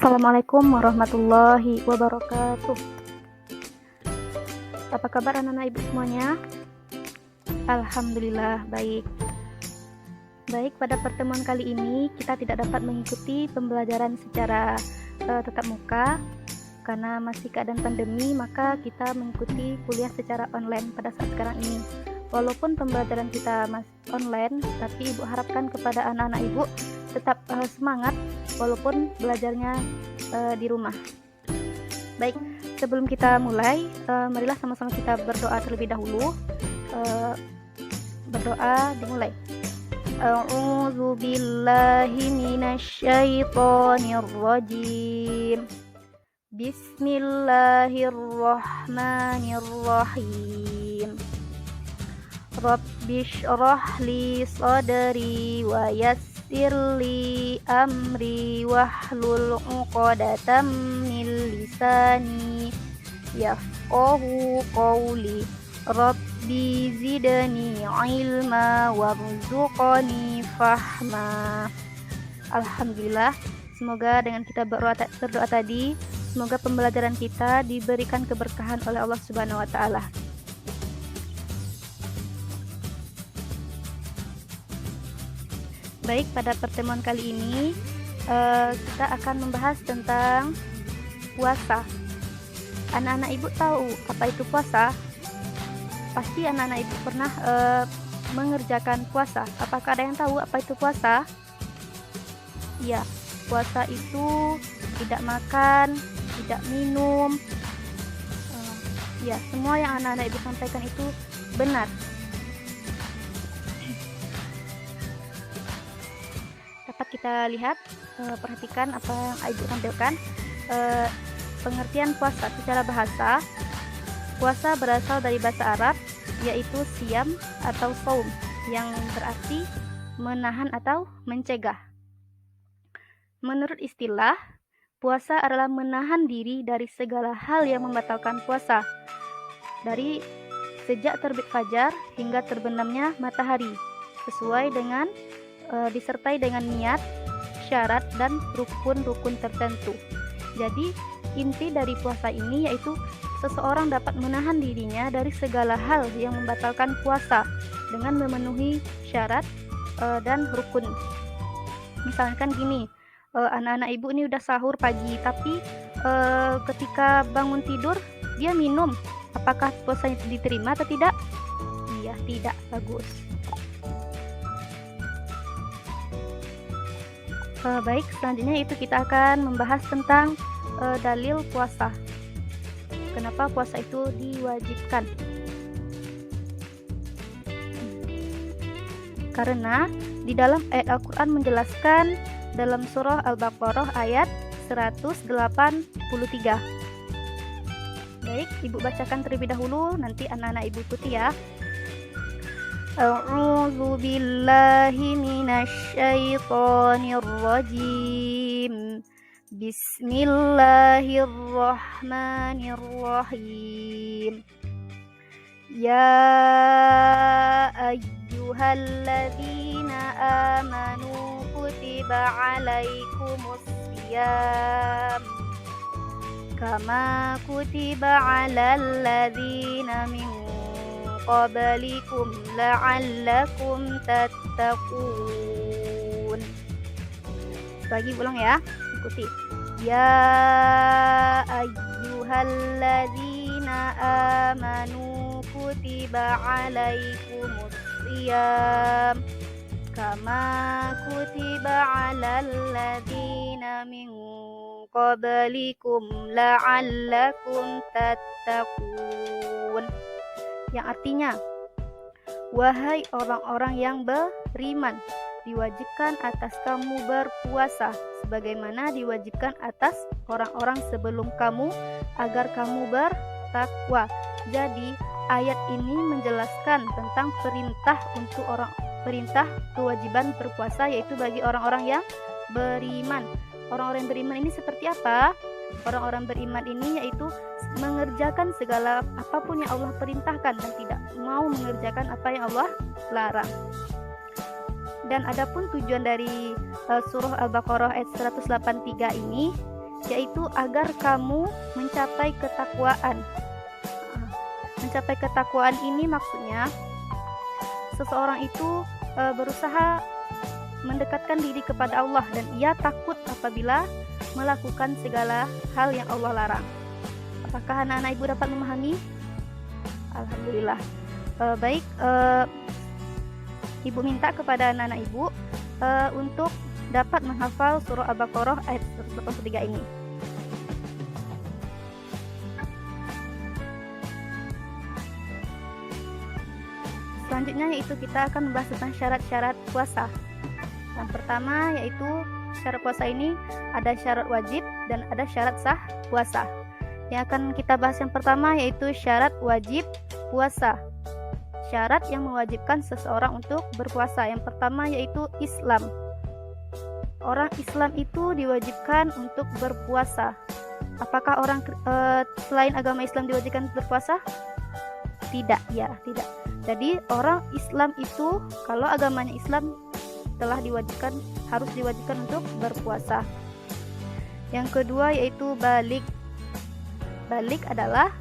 Assalamualaikum warahmatullahi wabarakatuh. Apa kabar anak-anak ibu semuanya? Alhamdulillah baik. Baik, pada pertemuan kali ini kita tidak dapat mengikuti pembelajaran secara tatap muka karena masih keadaan pandemi, maka kita mengikuti kuliah secara online pada saat sekarang ini. Walaupun pembelajaran kita masih online, tapi ibu harapkan kepada anak-anak ibu tetap semangat walaupun belajarnya di rumah. Baik, sebelum kita mulai, marilah sama-sama kita berdoa terlebih dahulu. Berdoa dimulai. A'udzu billahi minasyaitonir rajim. Bismillahirrahmanirrahim. Rabbi shrah li sadri wa yassir li amri wahlul 'uqdatam min lisani yafqahu qawli. Rabbi zidni ilma warzuqni fahma. Alhamdulillah, semoga dengan kita berdoa tadi, semoga pembelajaran kita diberikan keberkahan oleh Allah Subhanahu wa taala. Baik, pada pertemuan kali ini kita akan membahas tentang puasa. Anak-anak ibu tahu apa itu puasa? Pasti anak-anak ibu pernah mengerjakan puasa. Apakah ada yang tahu apa itu puasa? Ya, puasa itu tidak makan, tidak minum. Ya, semua yang anak-anak ibu sampaikan itu benar. Dapat kita lihat, perhatikan apa yang ibu tampilkan. Pengertian puasa secara bahasa. Puasa berasal dari bahasa Arab, yaitu siam atau saum, yang berarti menahan atau mencegah. Menurut istilah, puasa adalah menahan diri dari segala hal yang membatalkan puasa, dari sejak terbit fajar hingga terbenamnya matahari, sesuai dengan disertai dengan niat, syarat, dan rukun-rukun tertentu. Jadi, inti dari puasa ini yaitu seseorang dapat menahan dirinya dari segala hal yang membatalkan puasa dengan memenuhi syarat dan rukun. Misalkan gini, anak-anak ibu ini udah sahur pagi, tapi ketika bangun tidur dia minum, apakah puasanya diterima atau tidak? Iya, tidak. Bagus. Baik, selanjutnya itu kita akan membahas tentang dalil puasa. Kenapa puasa itu diwajibkan? Karena di dalam ayat Al-Quran menjelaskan dalam surah Al-Baqarah ayat 183. Baik, ibu bacakan terlebih dahulu, nanti anak-anak ibu ikuti ya. A'udzu billahi minasyaitonir rajim. Bismillahirrahmanirrahim. Ya ayyuhalladzina amanu kutiba alaikumusiyam kama kutiba alal ladzina min qablikum la'allakum tattaqun. Lagi ulang ya, ikuti. Ya ayyuhalladzina amanu kutiba alaikumusiyam kama kutiba alal ladzina min qablikum la'allakum tattaqun. Yang artinya, wahai orang-orang yang beriman, diwajibkan atas kamu berpuasa sebagaimana diwajibkan atas orang-orang sebelum kamu agar kamu bertakwa. Jadi ayat ini menjelaskan tentang perintah kewajiban berpuasa, yaitu bagi orang-orang yang beriman. Orang-orang yang beriman ini seperti apa? Orang-orang beriman ini yaitu mengerjakan segala apapun yang Allah perintahkan dan tidak mau mengerjakan apa yang Allah larang. Dan adapun tujuan dari surah Al-Baqarah ayat 183 ini yaitu agar kamu mencapai ketakwaan. Mencapai ketakwaan ini maksudnya seseorang itu berusaha mendekatkan diri kepada Allah dan ia takut apabila melakukan segala hal yang Allah larang. Apakah anak-anak ibu dapat memahami? Alhamdulillah. Baik, ibu minta kepada anak-anak ibu untuk dapat menghafal surah Al-Baqarah ayat 183 ini. Selanjutnya yaitu kita akan membahas tentang syarat-syarat puasa. Yang pertama yaitu syarat puasa ini ada syarat wajib dan ada syarat sah puasa. Yang akan kita bahas yang pertama yaitu syarat wajib puasa. Syarat yang mewajibkan seseorang untuk berpuasa. Yang pertama yaitu Islam. Orang Islam itu diwajibkan untuk berpuasa. Apakah orang selain agama Islam diwajibkan berpuasa? Tidak, ya, tidak. Jadi orang Islam itu kalau agamanya Islam telah harus diwajibkan untuk berpuasa. Yang kedua yaitu balik. Balik adalah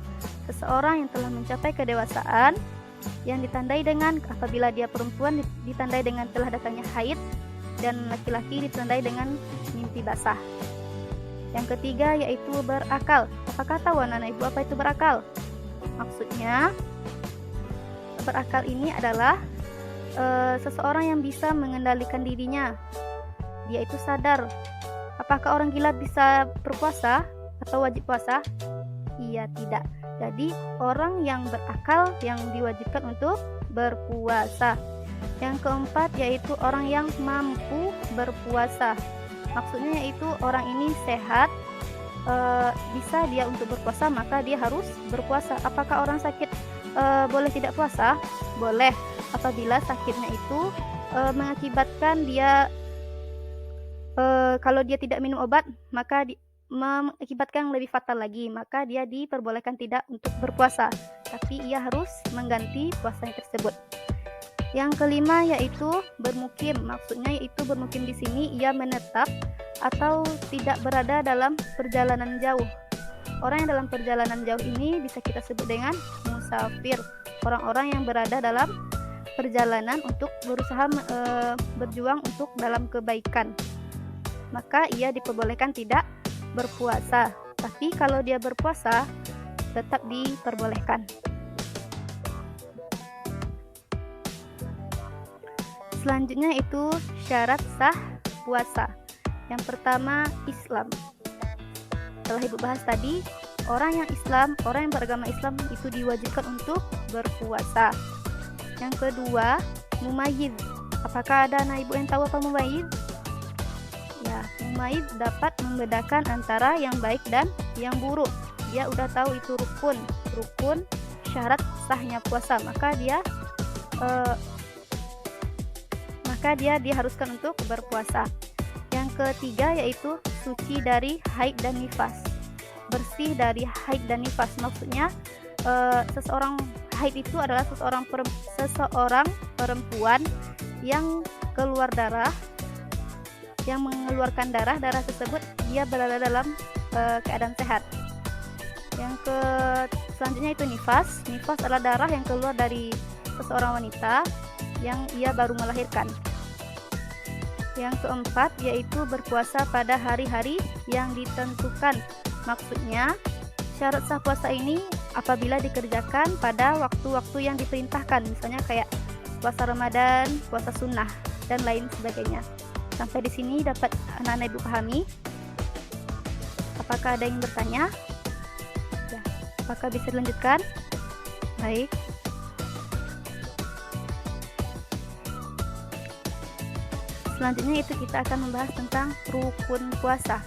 seseorang yang telah mencapai kedewasaan yang ditandai dengan apabila dia perempuan ditandai dengan telah datangnya haid dan laki-laki ditandai dengan mimpi basah. Yang ketiga yaitu berakal. Apakah tahu anak-anak ibu apa itu berakal? Maksudnya berakal ini adalah seseorang yang bisa mengendalikan dirinya. Dia itu sadar. Apakah orang gila bisa berpuasa atau wajib puasa? Iya, tidak. Jadi orang yang berakal yang diwajibkan untuk berpuasa. Yang keempat yaitu orang yang mampu berpuasa. Maksudnya yaitu orang ini sehat, bisa dia untuk berpuasa, maka dia harus berpuasa. Apakah orang sakit boleh tidak puasa? Boleh, apabila sakitnya itu mengakibatkan dia kalau dia tidak minum obat maka mengakibatkan yang lebih fatal lagi, maka dia diperbolehkan tidak untuk berpuasa, tapi ia harus mengganti puasanya tersebut. Yang kelima yaitu bermukim. Maksudnya yaitu bermukim di sini ia menetap atau tidak berada dalam perjalanan jauh. Orang yang dalam perjalanan jauh ini bisa kita sebut dengan musafir. Orang-orang yang berada dalam perjalanan untuk berusaha berjuang untuk dalam kebaikan. Maka ia diperbolehkan tidak berpuasa. Tapi kalau dia berpuasa tetap diperbolehkan. Selanjutnya itu syarat sah puasa. Yang pertama Islam. Setelah ibu bahas tadi, orang yang Islam, orang yang beragama Islam itu diwajibkan untuk berpuasa. Yang kedua, mumayyiz. Apakah ada anak ibu yang tahu apa mumayyiz? Ya, mumayyiz dapat membedakan antara yang baik dan yang buruk. Dia udah tahu itu rukun syarat sahnya puasa, maka dia diharuskan untuk berpuasa. Yang ketiga yaitu suci dari haid dan nifas. Bersih dari haid dan nifas. Maksudnya seseorang haid itu adalah seseorang perempuan yang keluar darah, yang mengeluarkan darah tersebut dia berada dalam keadaan sehat. Selanjutnya itu nifas. Nifas adalah darah yang keluar dari seseorang wanita yang ia baru melahirkan. Yang keempat yaitu berpuasa pada hari-hari yang ditentukan. Maksudnya syarat sah puasa ini apabila dikerjakan pada waktu-waktu yang diperintahkan, misalnya kayak puasa Ramadan, puasa sunnah, dan lain sebagainya. Sampai di sini dapat anak-anak ibu pahami? Apakah ada yang bertanya? Ya, apakah bisa dilanjutkan? Baik. Selanjutnya itu kita akan membahas tentang rukun puasa.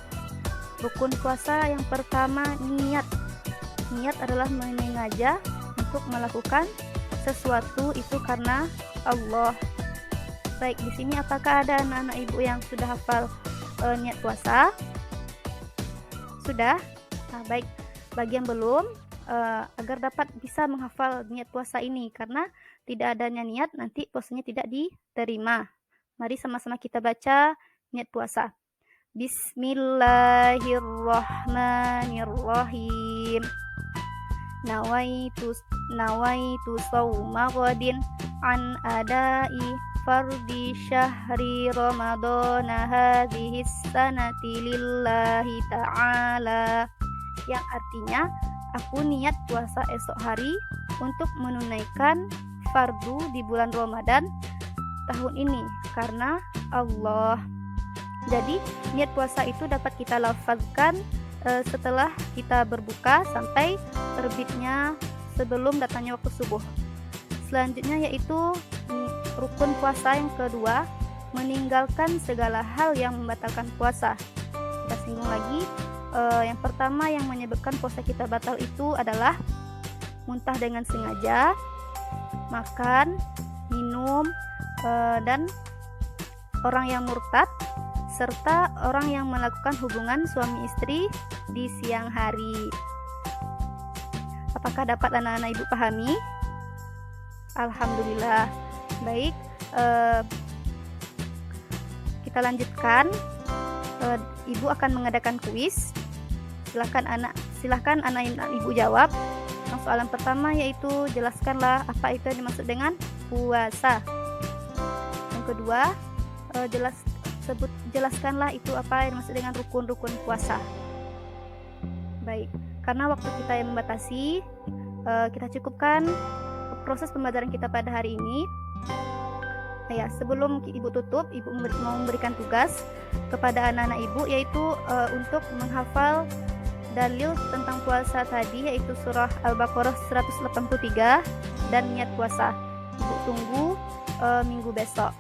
Rukun puasa yang pertama niat. Niat adalah menyengaja untuk melakukan sesuatu itu karena Allah. Baik, di sini apakah ada anak-anak ibu yang sudah hafal niat puasa? Sudah? Nah, baik. Bagi yang belum, agar dapat bisa menghafal niat puasa ini, karena tidak adanya niat nanti puasanya tidak diterima. Mari sama-sama kita baca niat puasa. Bismillahirrahmanirrahim. Nawaitu nawaitu sauma ghadin an adai fardi syahri ramadhana hadhihi sanati lillahi ta'ala, yang artinya aku niat puasa esok hari untuk menunaikan fardu di bulan Ramadan tahun ini karena Allah. Jadi niat puasa itu dapat kita lafazkan setelah kita berbuka sampai terbitnya sebelum datangnya waktu subuh. Selanjutnya yaitu rukun puasa yang kedua, meninggalkan segala hal yang membatalkan puasa. Kita singgung lagi, yang pertama yang menyebabkan puasa kita batal itu adalah muntah dengan sengaja, makan, minum, dan orang yang murtad, serta orang yang melakukan hubungan suami istri di siang hari. Apakah dapat anak-anak ibu pahami? Alhamdulillah. Baik, kita lanjutkan. Ibu akan mengadakan kuis. Silahkan anak ibu jawab. Yang soalan pertama yaitu jelaskanlah apa itu yang dimaksud dengan puasa. Yang kedua, jelaskanlah itu apa yang dimaksud dengan rukun-rukun puasa. Baik, karena waktu kita yang membatasi, kita cukupkan proses pembelajaran kita pada hari ini. Ya, sebelum ibu tutup, ibu mau memberikan tugas kepada anak-anak ibu, yaitu untuk menghafal dalil tentang puasa tadi, yaitu surah Al-Baqarah 183 dan niat puasa. Ibu tunggu minggu besok.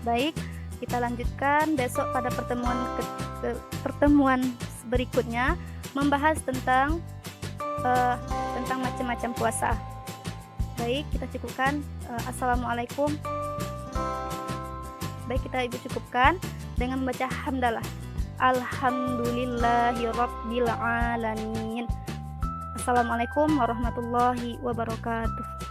Baik, kita lanjutkan besok pada pertemuan berikutnya, membahas tentang macam-macam puasa. Baik, kita cukupkan. Assalamualaikum. Baik, kita ibu cukupkan dengan membaca hamdalah. Alhamdulillahirabbil alamin. Assalamualaikum warahmatullahi wabarakatuh.